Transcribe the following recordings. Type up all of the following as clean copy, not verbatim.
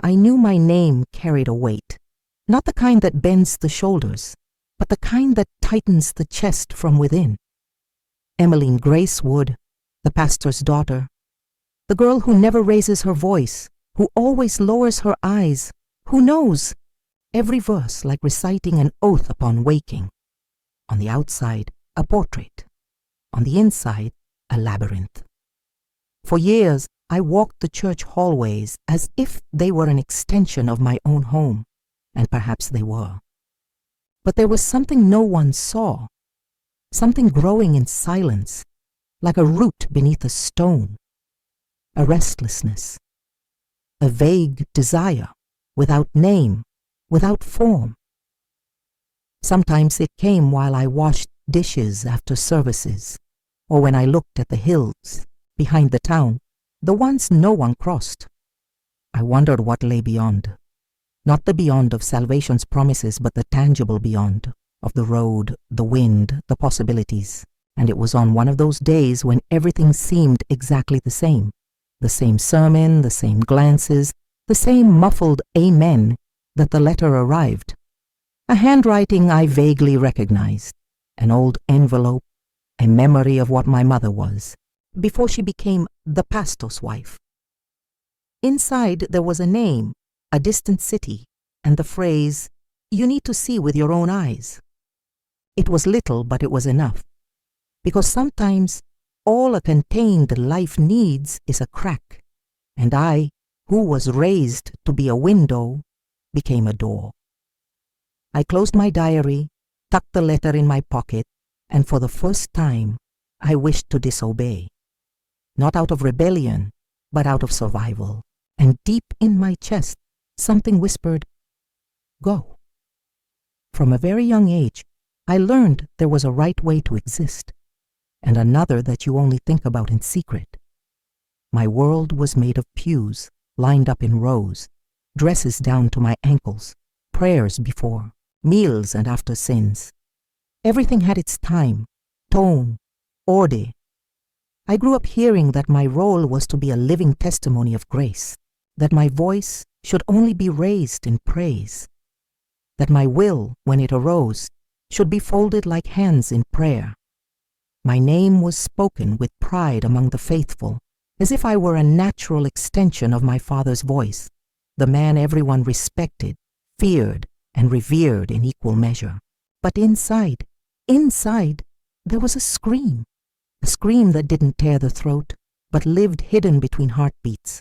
I knew my name carried a weight, not the kind that bends the shoulders, but the kind that tightens the chest from within. Emmeline Grace Wood, the pastor's daughter, the girl who never raises her voice, who always lowers her eyes, who knows every verse like reciting an oath upon waking. On the outside, a portrait. On the inside, a labyrinth. For years, I walked the church hallways as if they were an extension of my own home, and perhaps they were. But there was something no one saw, something growing in silence, like a root beneath a stone, a restlessness, a vague desire, without name, without form. Sometimes it came while I washed dishes after services, or when I looked at the hills behind the town, the ones no one crossed. I wondered what lay beyond. Not the beyond of salvation's promises, but the tangible beyond of the road, the wind, the possibilities. And it was on one of those days when everything seemed exactly the same sermon, the same glances, the same muffled amen, that the letter arrived. A handwriting I vaguely recognized, an old envelope, a memory of what my mother was, before she became the pastor's wife. Inside there was a name, a distant city, and the phrase, "You need to see with your own eyes." It was little, but it was enough, because sometimes all a contained life needs is a crack, and I, who was raised to be a window, became a door. I closed my diary, tucked the letter in my pocket, and for the first time, I wished to disobey. Not out of rebellion, but out of survival. And deep in my chest, something whispered, "Go." From a very young age, I learned there was a right way to exist, and another that you only think about in secret. My world was made of pews, lined up in rows, dresses down to my ankles, prayers before, meals and after sins. Everything had its time, tone, order. I grew up hearing that my role was to be a living testimony of grace, that my voice should only be raised in praise, that my will, when it arose, should be folded like hands in prayer. My name was spoken with pride among the faithful, as if I were a natural extension of my Father's voice, the man everyone respected, feared, and revered in equal measure. But inside, there was a scream that didn't tear the throat, but lived hidden between heartbeats.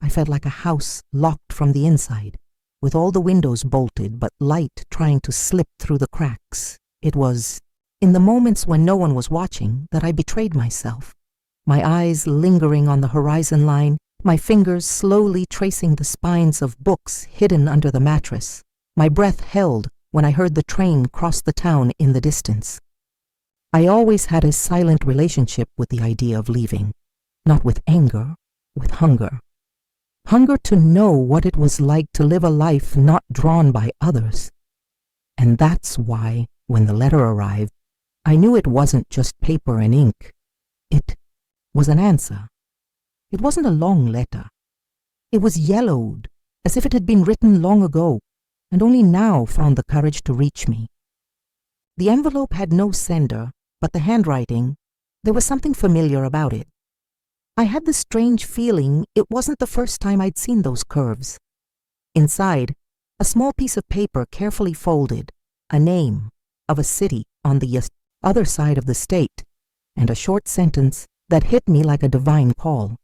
I felt like a house locked from the inside, with all the windows bolted, but light trying to slip through the cracks. It was in the moments when no one was watching that I betrayed myself, my eyes lingering on the horizon line, my fingers slowly tracing the spines of books hidden under the mattress, my breath held when I heard the train cross the town in the distance. I always had a silent relationship with the idea of leaving, not with anger, with hunger. Hunger to know what it was like to live a life not drawn by others. And that's why, when the letter arrived, I knew it wasn't just paper and ink. It was an answer. It wasn't a long letter. It was yellowed, as if it had been written long ago, and only now found the courage to reach me. The envelope had no sender, but the handwriting, there was something familiar about it. I had the strange feeling it wasn't the first time I'd seen those curves. Inside, a small piece of paper carefully folded, a name of a city on the other side of the state, and a short sentence that hit me like a divine call.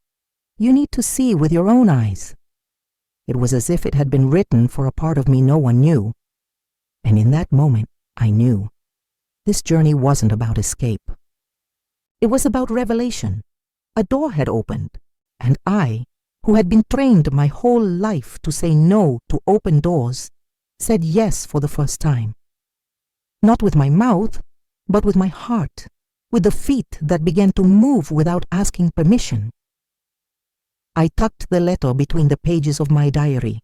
You need to see with your own eyes. It was as if it had been written for a part of me no one knew. And in that moment, I knew. This journey wasn't about escape. It was about revelation. A door had opened, and I, who had been trained my whole life to say no to open doors, said yes for the first time. Not with my mouth, but with my heart, with the feet that began to move without asking permission. I tucked the letter between the pages of my diary,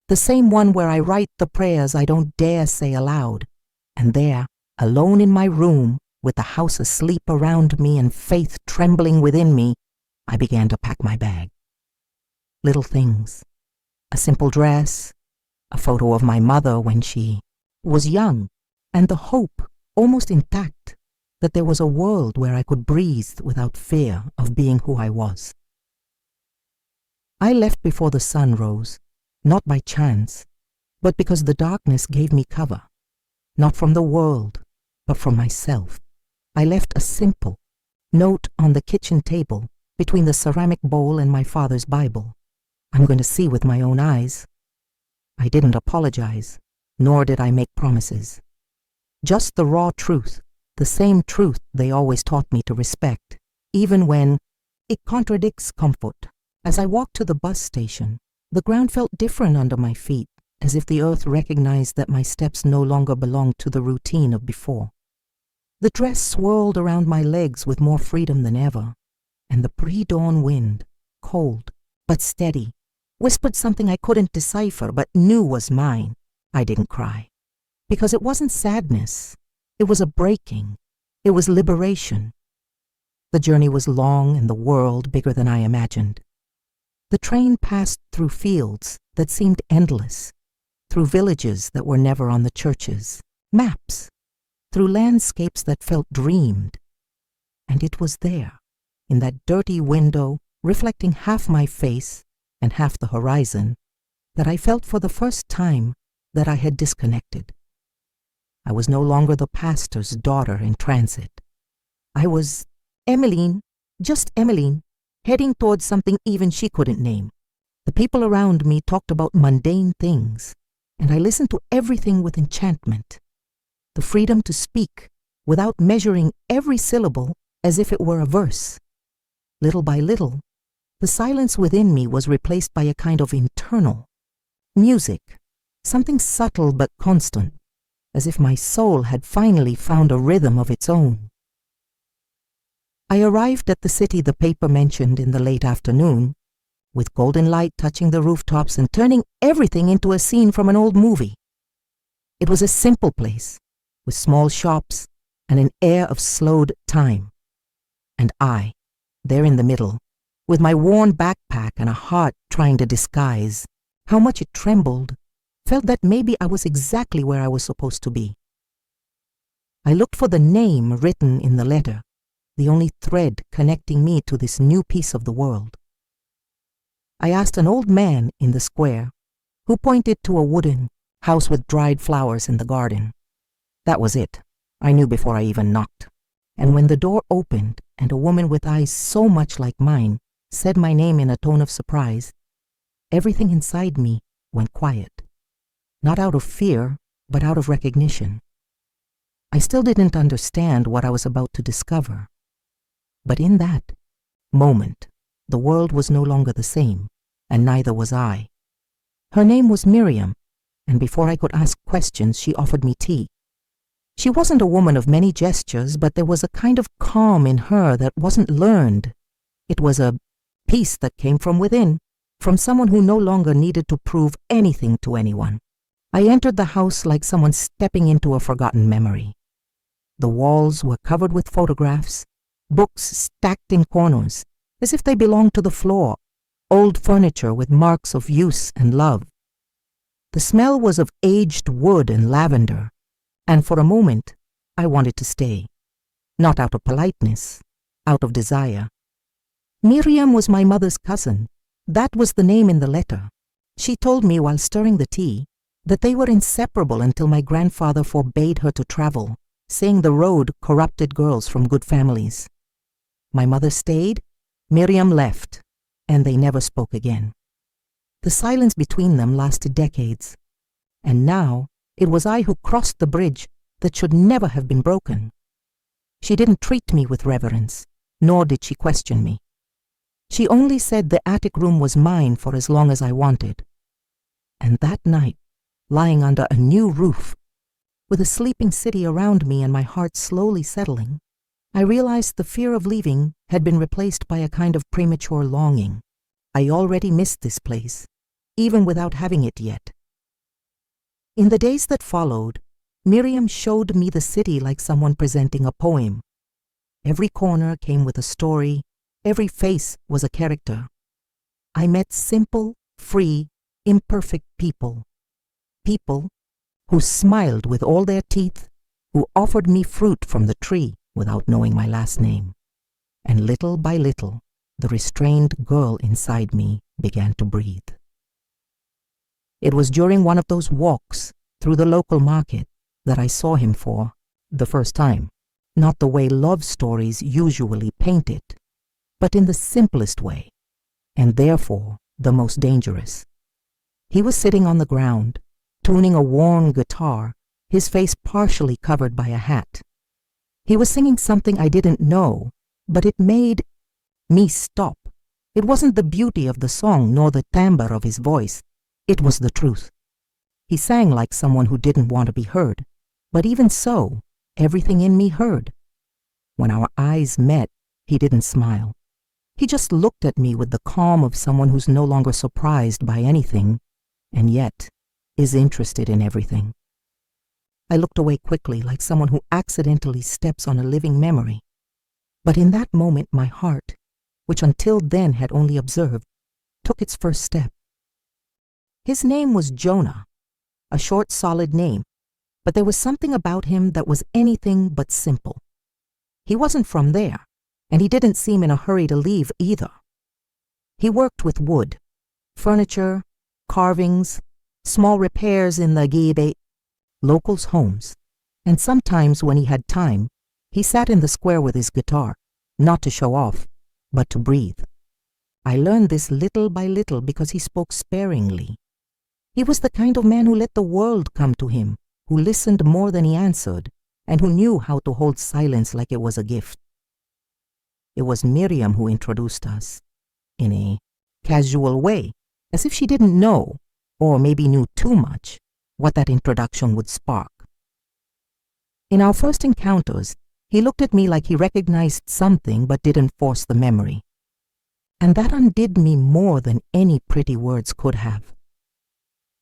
the same one where I write the prayers I don't dare say aloud, and there, alone in my room, with the house asleep around me and faith trembling within me, I began to pack my bag. Little things, A simple dress, a photo of my mother when she was young, and the hope, almost intact, that there was a world where I could breathe without fear of being who I was. I left before the sun rose, not by chance, but because the darkness gave me cover, not from the world, but from myself. I left a simple note on the kitchen table between the ceramic bowl and my father's Bible. I'm going to see with my own eyes. I didn't apologize, nor did I make promises. Just the raw truth, the same truth they always taught me to respect, even when it contradicts comfort. As I walked to the bus station, the ground felt different under my feet, as if the earth recognized that my steps no longer belonged to the routine of before. The dress swirled around my legs with more freedom than ever, and the pre-dawn wind, cold but steady, whispered something I couldn't decipher but knew was mine. I didn't cry, because it wasn't sadness. It was a breaking. It was liberation. The journey was long and the world bigger than I imagined. The train passed through fields that seemed endless, through villages that were never on the churches, maps, through landscapes that felt dreamed. And it was there, in that dirty window, reflecting half my face and half the horizon, that I felt for the first time that I had disconnected. I was no longer the pastor's daughter in transit. I was Emmeline, just Emmeline, heading towards something even she couldn't name. The people around me talked about mundane things, and I listened to everything with enchantment. The freedom to speak without measuring every syllable as if it were a verse. Little by little, the silence within me was replaced by a kind of internal music, something subtle but constant, as if my soul had finally found a rhythm of its own. I arrived at the city the paper mentioned in the late afternoon, with golden light touching the rooftops and turning everything into a scene from an old movie. It was a simple place, with small shops and an air of slowed time. And I, there in the middle, with my worn backpack and a heart trying to disguise how much it trembled, felt that maybe I was exactly where I was supposed to be. I looked for the name written in the letter, the only thread connecting me to this new piece of the world. I asked an old man in the square, who pointed to a wooden house with dried flowers in the garden. That was it. I knew before I even knocked. And when the door opened and a woman with eyes so much like mine said my name in a tone of surprise, everything inside me went quiet. Not out of fear, but out of recognition. I still didn't understand what I was about to discover. But in that moment, the world was no longer the same, and neither was I. Her name was Miriam, and before I could ask questions, she offered me tea. She wasn't a woman of many gestures, but there was a kind of calm in her that wasn't learned. It was a peace that came from within, from someone who no longer needed to prove anything to anyone. I entered the house like someone stepping into a forgotten memory. The walls were covered with photographs, books stacked in corners, as if they belonged to the floor, old furniture with marks of use and love. The smell was of aged wood and lavender, and for a moment I wanted to stay, not out of politeness, out of desire. Miriam was my mother's cousin. That was the name in the letter. She told me while stirring the tea that they were inseparable until my grandfather forbade her to travel, saying the road corrupted girls from good families. My mother stayed, Miriam left, and they never spoke again. The silence between them lasted decades, and now it was I who crossed the bridge that should never have been broken. She didn't treat me with reverence, nor did she question me. She only said the attic room was mine for as long as I wanted. And that night, lying under a new roof, with a sleeping city around me and my heart slowly settling, I realized the fear of leaving had been replaced by a kind of premature longing. I already missed this place, even without having it yet. In the days that followed, Miriam showed me the city like someone presenting a poem. Every corner came with a story, every face was a character. I met simple, free, imperfect people. People who smiled with all their teeth, who offered me fruit from the tree without knowing my last name. And little by little, the restrained girl inside me began to breathe. It was during one of those walks through the local market that I saw him for the first time, not the way love stories usually paint it, but in the simplest way, and therefore the most dangerous. He was sitting on the ground, tuning a worn guitar, his face partially covered by a hat. He was singing something I didn't know, but it made me stop. It wasn't the beauty of the song nor the timbre of his voice. It was the truth. He sang like someone who didn't want to be heard, but even so, everything in me heard. When our eyes met, he didn't smile. He just looked at me with the calm of someone who's no longer surprised by anything, and yet is interested in everything. I looked away quickly, like someone who accidentally steps on a living memory. But in that moment, my heart, which until then had only observed, took its first step. His name was Jonah, a short, solid name, but there was something about him that was anything but simple. He wasn't from there, and he didn't seem in a hurry to leave either. He worked with wood, furniture, carvings, small repairs in the gibe, locals' homes, and sometimes when he had time, he sat in the square with his guitar, not to show off, but to breathe. I learned this little by little because he spoke sparingly. He was the kind of man who let the world come to him, who listened more than he answered, and who knew how to hold silence like it was a gift. It was Miriam who introduced us, in a casual way, as if she didn't know, or maybe knew too much, what that introduction would spark. In our first encounters, he looked at me like he recognized something but didn't force the memory. And that undid me more than any pretty words could have.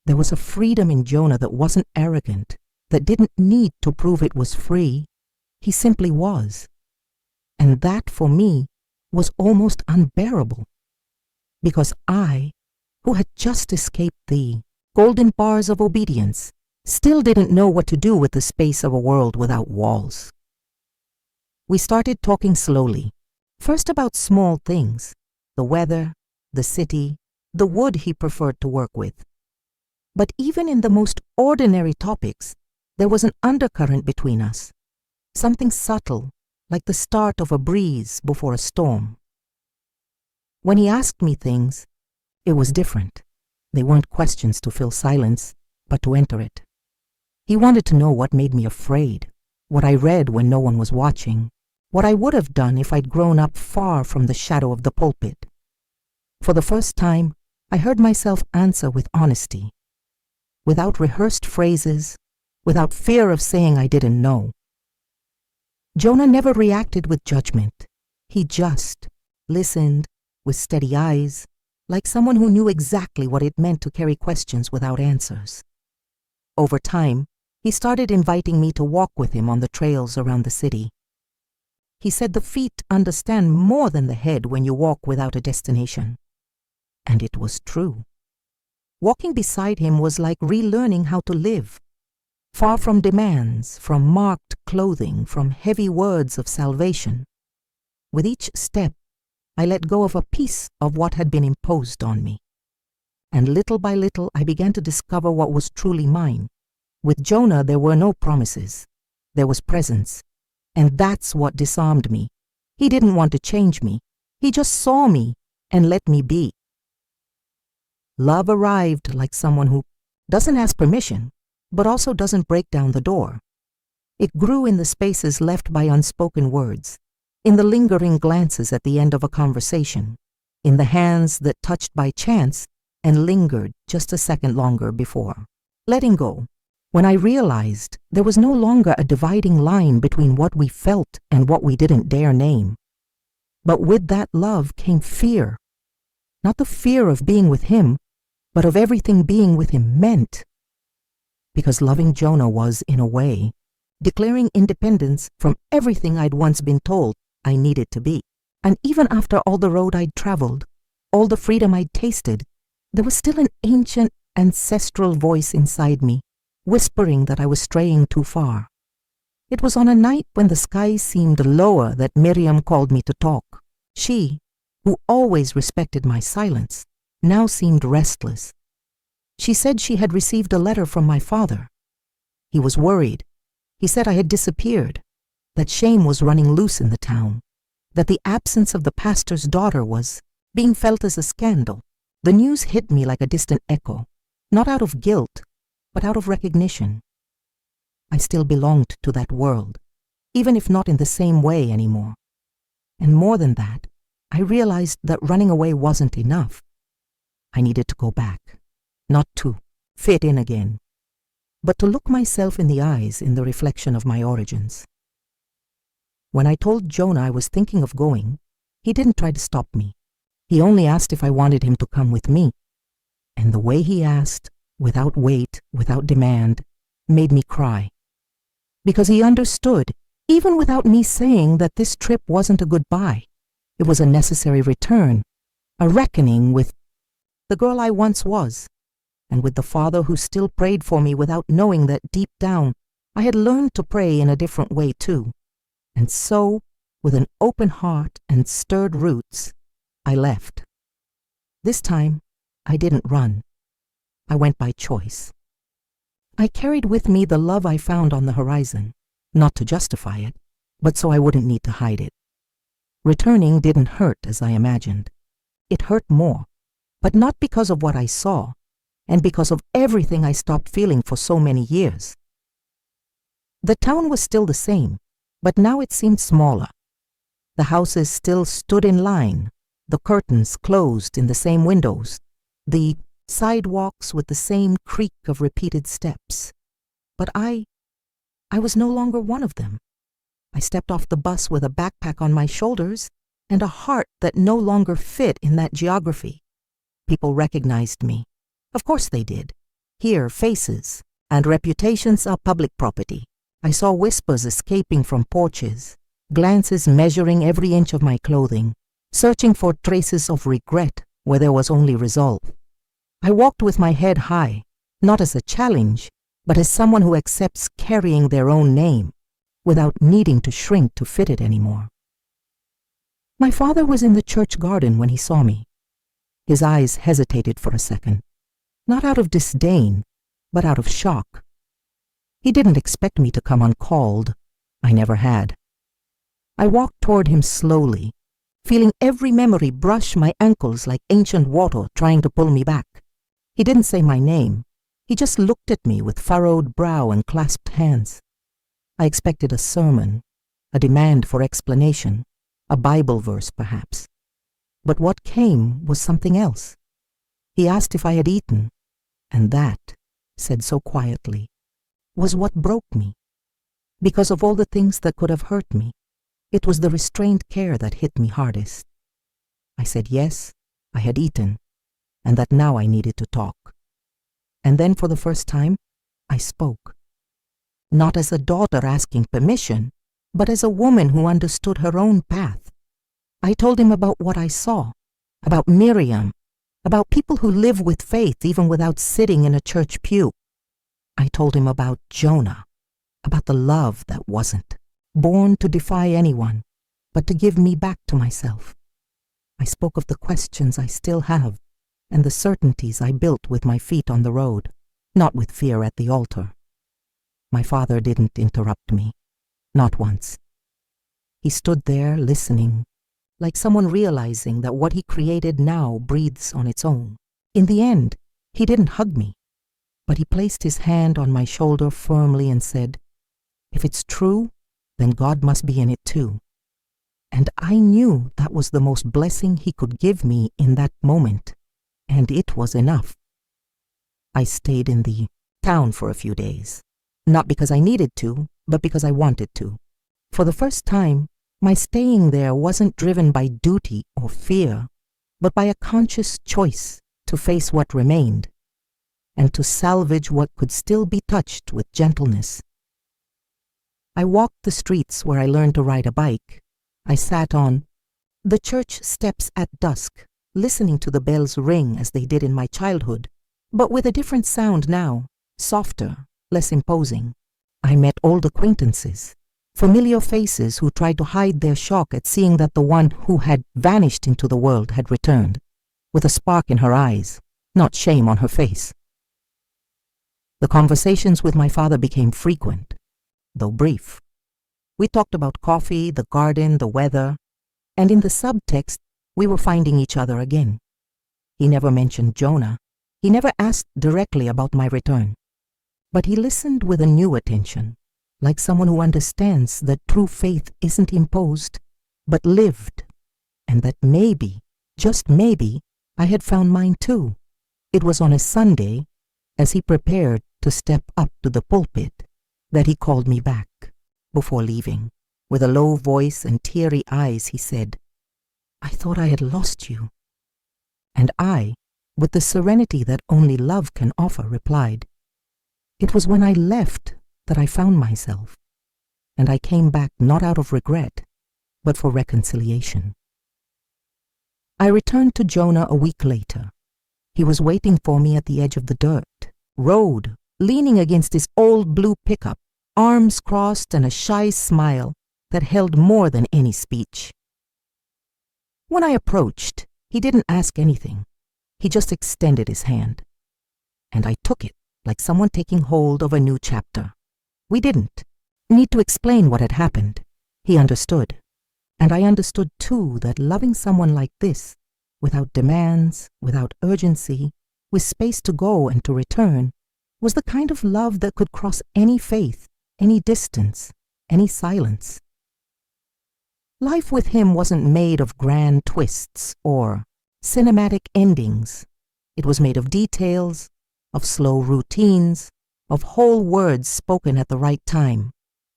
There was a freedom in Jonah that wasn't arrogant, that didn't need to prove it was free. He simply was. And that, for me, was almost unbearable. Because I, who had just escaped the golden bars of obedience, still didn't know what to do with the space of a world without walls. We started talking slowly, first about small things, the weather, the city, the wood he preferred to work with. But even in the most ordinary topics, there was an undercurrent between us, something subtle, like the start of a breeze before a storm. When he asked me things, it was different. They weren't questions to fill silence, but to enter it. He wanted to know what made me afraid, what I read when no one was watching, what I would have done if I'd grown up far from the shadow of the pulpit. For the first time, I heard myself answer with honesty, without rehearsed phrases, without fear of saying I didn't know. Jonah never reacted with judgment. He just listened with steady eyes, like someone who knew exactly what it meant to carry questions without answers. Over time, he started inviting me to walk with him on the trails around the city. He said the feet understand more than the head when you walk without a destination. And it was true. Walking beside him was like relearning how to live, far from demands, from marked clothing, from heavy words of salvation. With each step, I let go of a piece of what had been imposed on me. And little by little, I began to discover what was truly mine. With Jonah, there were no promises. There was presence. And that's what disarmed me. He didn't want to change me. He just saw me and let me be. Love arrived like someone who doesn't ask permission, but also doesn't break down the door. It grew in the spaces left by unspoken words, in the lingering glances at the end of a conversation, in the hands that touched by chance and lingered just a second longer before letting go. When I realized there was no longer a dividing line between what we felt and what we didn't dare name. But with that love came fear. Not the fear of being with him, but of everything being with him meant. Because loving Jonah was, in a way, declaring independence from everything I'd once been told I needed to be. And even after all the road I'd traveled, all the freedom I'd tasted, There was still an ancient, ancestral voice inside me, whispering that I was straying too far. It was on a night when the sky seemed lower that Miriam called me to talk. She, who always respected my silence, now seemed restless. She said she had received a letter from my father. He was worried. He said I had disappeared, that shame was running loose in the town, that the absence of the pastor's daughter was being felt as a scandal. The news hit me like a distant echo, not out of guilt, but out of recognition. I still belonged to that world, even if not in the same way anymore. And more than that, I realized that running away wasn't enough. I needed to go back, not to fit in again, but to look myself in the eyes in the reflection of my origins. When I told Jonah I was thinking of going, he didn't try to stop me. He only asked if I wanted him to come with me. And the way he asked, without weight, without demand, made me cry. Because he understood, even without me saying, that this trip wasn't a goodbye. It was a necessary return, a reckoning with the girl I once was, and with the Father who still prayed for me without knowing that deep down I had learned to pray in a different way too. And so, with an open heart and stirred roots, I left. This time, I didn't run. I went by choice. I carried with me the love I found on the horizon, not to justify it, but so I wouldn't need to hide it. Returning didn't hurt as I imagined. It hurt more, but not because of what I saw, and because of everything I stopped feeling for so many years. The town was still the same, but now it seemed smaller. The houses still stood in line, the curtains closed in the same windows, the sidewalks with the same creak of repeated steps. But I was no longer one of them. I stepped off the bus with a backpack on my shoulders and a heart that no longer fit in that geography. People recognized me. Of course they did. Here, faces and reputations are public property. I saw whispers escaping from porches, glances measuring every inch of my clothing, searching for traces of regret where there was only resolve. I walked with my head high, not as a challenge, but as someone who accepts carrying their own name, without needing to shrink to fit it anymore. My father was in the church garden when he saw me. His eyes hesitated for a second, not out of disdain, but out of shock. He didn't expect me to come uncalled. I never had. I walked toward him slowly, feeling every memory brush my ankles like ancient water trying to pull me back. He didn't say my name. He just looked at me with furrowed brow and clasped hands. I expected a sermon, a demand for explanation, a Bible verse perhaps. But what came was something else. He asked if I had eaten, and that, said so quietly, was what broke me. Because of all the things that could have hurt me, it was the restrained care that hit me hardest. I said yes, I had eaten, and that now I needed to talk. And then for the first time, I spoke. Not as a daughter asking permission, but as a woman who understood her own path. I told him about what I saw, about Miriam, about people who live with faith even without sitting in a church pew. I told him about Jonah, about the love that wasn't, born to defy anyone, but to give me back to myself. I spoke of the questions I still have, and the certainties I built with my feet on the road, not with fear at the altar. My father didn't interrupt me, not once. He stood there listening, like someone realizing that what he created now breathes on its own. In the end, he didn't hug me, but he placed his hand on my shoulder firmly and said, "If it's true, then God must be in it too." And I knew that was the most blessing he could give me in that moment, and it was enough. I stayed in the town for a few days, not because I needed to, but because I wanted to. For the first time, my staying there wasn't driven by duty or fear, but by a conscious choice to face what remained, and to salvage what could still be touched with gentleness. I walked the streets where I learned to ride a bike. I sat on the church steps at dusk, listening to the bells ring as they did in my childhood, but with a different sound now, softer, less imposing. I met old acquaintances, familiar faces who tried to hide their shock at seeing that the one who had vanished into the world had returned, with a spark in her eyes, not shame on her face. The conversations with my father became frequent, though brief. We talked about coffee, the garden, the weather, and in the subtext, we were finding each other again. He never mentioned Jonah. He never asked directly about my return. But he listened with a new attention, like someone who understands that true faith isn't imposed, but lived, and that maybe, just maybe, I had found mine too. It was on a Sunday, as he prepared to step up to the pulpit, that he called me back. Before leaving, with a low voice and teary eyes, he said, "I thought I had lost you." And I, with the serenity that only love can offer, replied, "It was when I left that I found myself, and I came back not out of regret, but for reconciliation." I returned to Jonah a week later. He was waiting for me at the edge of the dirt road, leaning against his old blue pickup, arms crossed and a shy smile that held more than any speech. When I approached, he didn't ask anything. He just extended his hand. And I took it like someone taking hold of a new chapter. We didn't need to explain what had happened. He understood. And I understood too that loving someone like this, without demands, without urgency, with space to go and to return, was the kind of love that could cross any faith, any distance, any silence. Life with him wasn't made of grand twists or cinematic endings. It was made of details, of slow routines, of whole words spoken at the right time,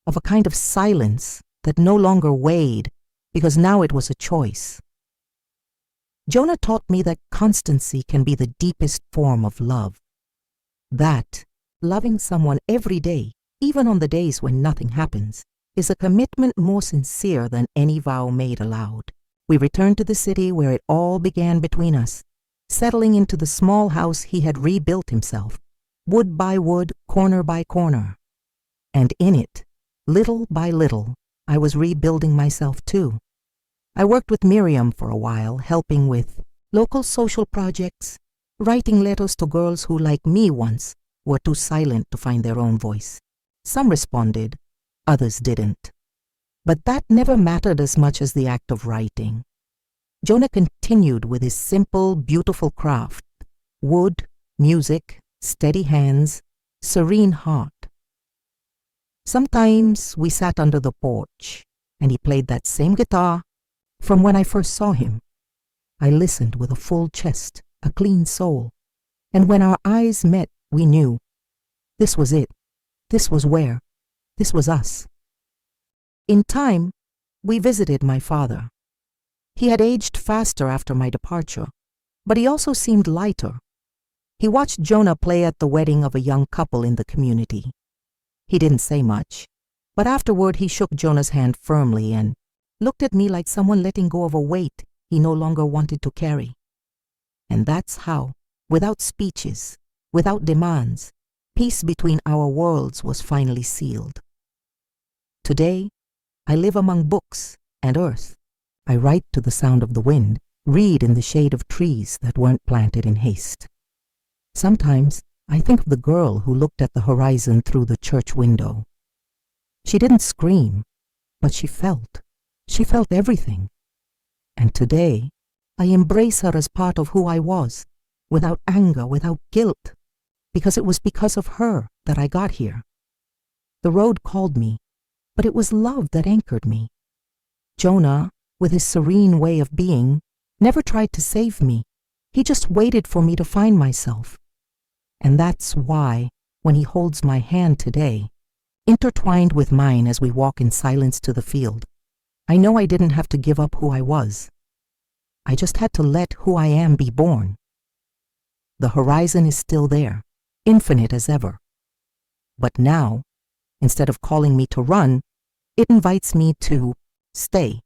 of a kind of silence that no longer weighed because now it was a choice. Jonah taught me that constancy can be the deepest form of love. That loving someone every day, even on the days when nothing happens, is a commitment more sincere than any vow made aloud. We returned to the city where it all began between us, settling into the small house he had rebuilt himself, wood by wood, corner by corner. And in it, little by little, I was rebuilding myself too. I worked with Miriam for a while, helping with local social projects, writing letters to girls who, like me once, were too silent to find their own voice. Some responded, others didn't. But that never mattered as much as the act of writing. Jonah continued with his simple, beautiful craft: wood, music, steady hands, serene heart. Sometimes we sat under the porch, and he played that same guitar from when I first saw him. I listened with a full chest, a clean soul, and when our eyes met, we knew this was it, this was where, this was us. In time, we visited my father. He had aged faster after my departure, but he also seemed lighter. He watched Jonah play at the wedding of a young couple in the community. He didn't say much, but afterward he shook Jonah's hand firmly and looked at me like someone letting go of a weight he no longer wanted to carry. And that's how, without speeches, without demands, peace between our worlds was finally sealed. Today, I live among books and earth. I write to the sound of the wind, read in the shade of trees that weren't planted in haste. Sometimes I think of the girl who looked at the horizon through the church window. She didn't scream, but she felt. She felt everything. And today, I embrace her as part of who I was, without anger, without guilt, because it was because of her that I got here. The road called me, but it was love that anchored me. Jonah, with his serene way of being, never tried to save me. He just waited for me to find myself. And that's why, when he holds my hand today, intertwined with mine as we walk in silence to the field, I know I didn't have to give up who I was. I just had to let who I am be born. The horizon is still there, infinite as ever. But now, instead of calling me to run, it invites me to stay.